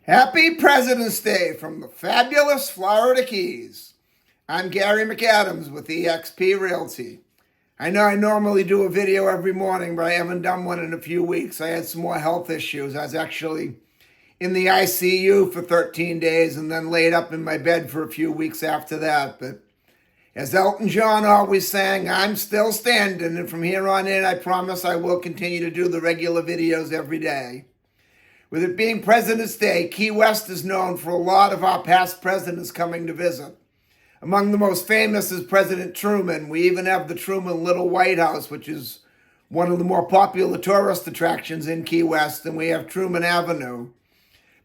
Happy President's Day from the fabulous Florida Keys. I'm Gary McAdams with eXp Realty. I know I normally do a video every morning, but I haven't done one in a few weeks. I had some more health issues. I was actually in the ICU for 13 days and then laid up in my bed for a few weeks after that. But as Elton John always sang, I'm still standing, and from here on in, I promise I will continue to do the regular videos every day. With it being President's Day, Key West is known for a lot of our past presidents coming to visit. Among the most famous is President Truman. We even have the Truman Little White House, which is one of the more popular tourist attractions in Key West, and we have Truman Avenue.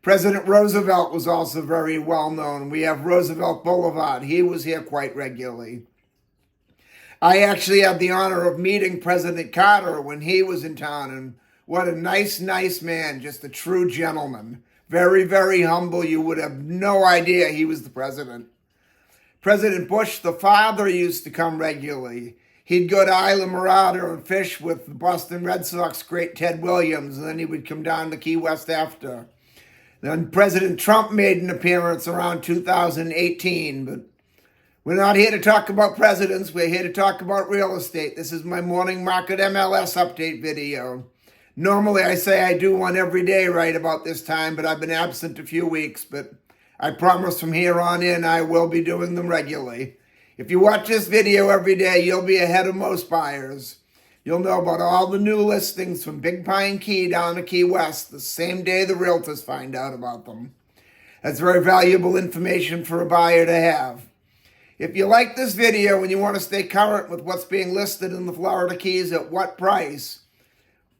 President Roosevelt was also very well known. We have Roosevelt Boulevard. He was here quite regularly. I actually had the honor of meeting President Carter when he was in town, and what a nice man, just a true gentleman. Very, very humble. You would have no idea he was the president. President Bush, the father, used to come regularly. He'd go to Isla Mirada and fish with the Boston Red Sox great Ted Williams, and then he would come down to Key West after. Then President Trump made an appearance around 2018, but we're not here to talk about presidents. We're here to talk about real estate. This is my morning market MLS update video. Normally, I say I do one every day right about this time, but I've been absent a few weeks. But I promise from here on in, I will be doing them regularly. If you watch this video every day, you'll be ahead of most buyers. You'll know about all the new listings from Big Pine Key down to Key West the same day the realtors find out about them. That's very valuable information for a buyer to have. If you like this video and you want to stay current with what's being listed in the Florida Keys at what price,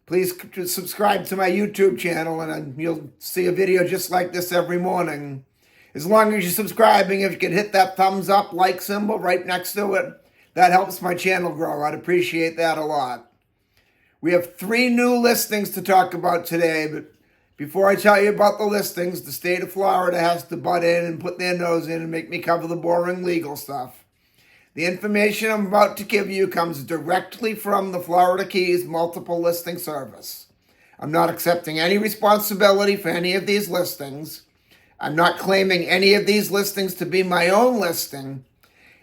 please subscribe to my YouTube channel, and you'll see a video just like this every morning. As long as you're subscribing, if you could hit that thumbs up, like symbol right next to it, that helps my channel grow. I'd appreciate that a lot. We have 3 new listings to talk about today, but before I tell you about the listings, the state of Florida has to butt in and put their nose in and make me cover the boring legal stuff. The information I'm about to give you comes directly from the Florida Keys Multiple Listing Service. I'm not accepting any responsibility for any of these listings. I'm not claiming any of these listings to be my own listing.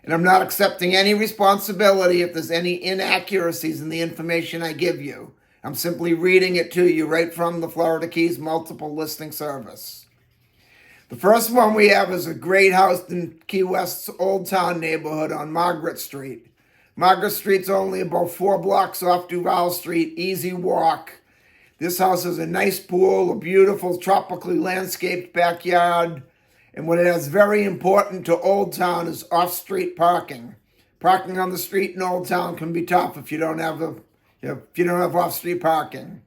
And I'm not accepting any responsibility if there's any inaccuracies in the information I give you. I'm simply reading it to you right from the Florida Keys Multiple Listing Service. The first one we have is a great house in Key West's Old Town neighborhood on Margaret Street. Margaret Street's only about 4 blocks off Duval Street, easy walk. This house has a nice pool, a beautiful tropically landscaped backyard, and what is very important to Old Town is off-street parking. Parking on the street in Old Town can be tough if you don't have off-street parking.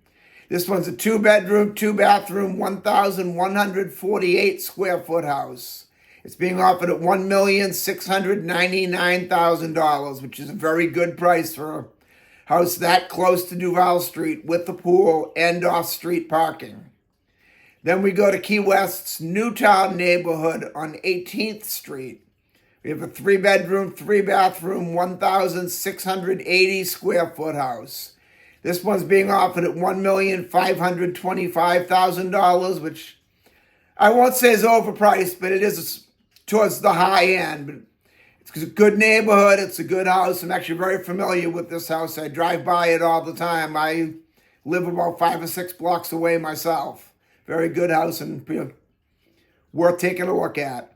This one's a 2-bedroom, 2-bathroom, 1,148 square foot house. It's being offered at $1,699,000, which is a very good price for a house that close to Duval Street with the pool and off-street parking. Then we go to Key West's Newtown neighborhood on 18th Street. We have a 3-bedroom, 3-bathroom, 1,680 square foot house. This one's being offered at $1,525,000, which I won't say is overpriced, but it is towards the high end. But it's a good neighborhood. It's a good house. I'm actually very familiar with this house. I drive by it all the time. I live about 5 or 6 blocks away myself. Very good house and worth taking a look at.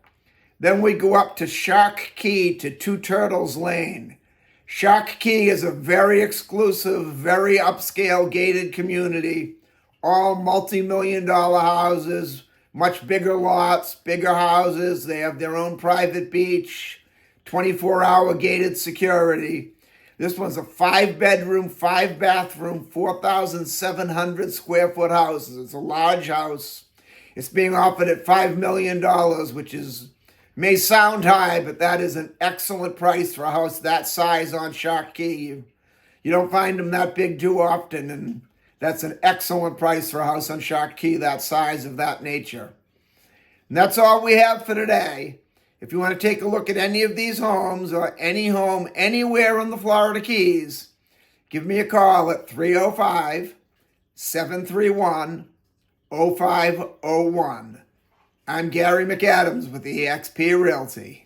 Then we go up to Shark Key to Two Turtles Lane. Shark Key is a very exclusive, very upscale gated community. All multi-million-dollar houses, much bigger lots, bigger houses. They have their own private beach, 24-hour gated security. This one's a 5-bedroom, 5-bathroom, 4,700 square foot house. It's a large house. It's being offered at $5 million, which may sound high, but that is an excellent price for a house that size on Shark Key. You don't find them that big too often, and that's an excellent price for a house on Shark Key that size, of that nature. And that's all we have for today. If you want to take a look at any of these homes or any home anywhere in the Florida Keys, give me a call at 305-731-0501. I'm Gary McAdams with eXp Realty.